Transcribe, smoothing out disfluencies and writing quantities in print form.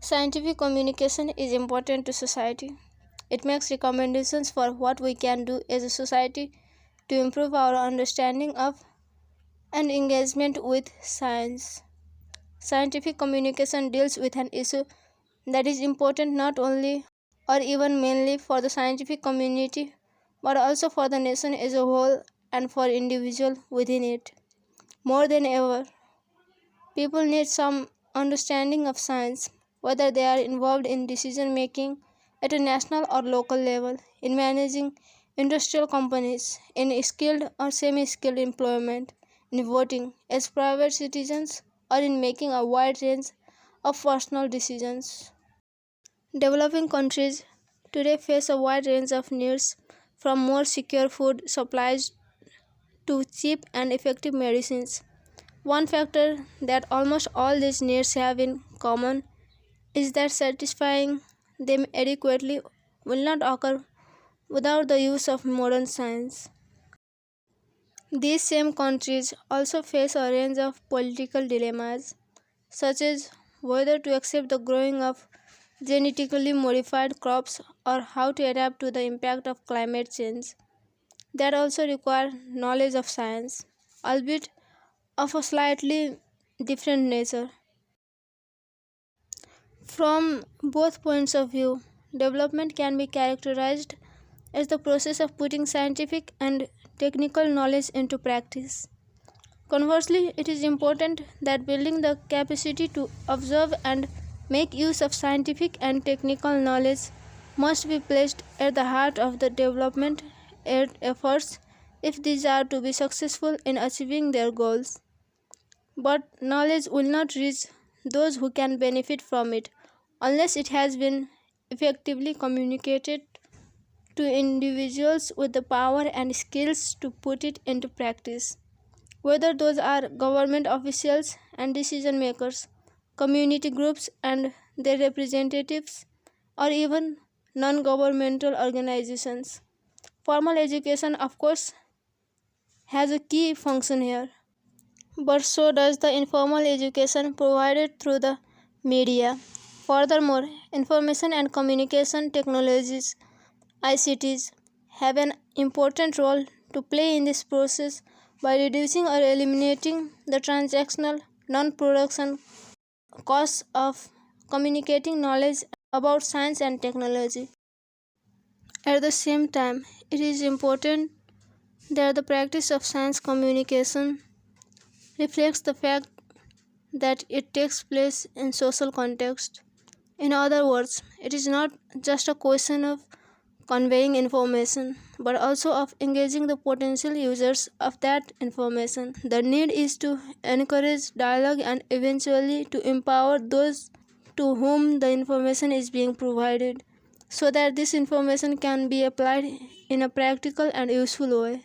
Scientific communication is important to society. It makes recommendations for what we can do as a society to improve our understanding of and engagement with science. Scientific communication deals with an issue that is important not only or even mainly for the scientific community but also for the nation as a whole and for individuals within it. More than ever, people need some understanding of science, whether they are involved in decision making at a national or local level, in managing industrial companies, in skilled or semi skilled employment, in voting as private citizens, or in making a wide range of personal decisions. Developing countries today face a wide range of needs, from more secure food supplies to cheap and effective medicines. One factor that almost all these needs have in common is that satisfying them adequately will not occur without the use of modern science. These same countries also face a range of political dilemmas, such as whether to accept the growing of genetically modified crops or how to adapt to the impact of climate change, that also require knowledge of science, albeit of a slightly different nature. From both points of view, development can be characterized as the process of putting scientific and technical knowledge into practice. Conversely, it is important that building the capacity to observe and make use of scientific and technical knowledge must be placed at the heart of the development efforts if these are to be successful in achieving their goals. But knowledge will not reach those who can benefit from it unless it has been effectively communicated to individuals with the power and skills to put it into practice, whether those are government officials and decision makers, community groups and their representatives, or even non governmental organizations. Formal education, of course, has a key function here, but so does the informal education provided through the media. Furthermore, information and communication technologies ICTs have an important role to play in this process by reducing or eliminating the transactional non production costs of communicating knowledge about science and technology. At the same time, it is important that the practice of science communication reflects the fact that it takes place in social context. In other words, it is not just a question of conveying information, but also of engaging the potential users of that information. The need is to encourage dialogue and eventually to empower those to whom the information is being provided so that this information can be applied in a practical and useful way.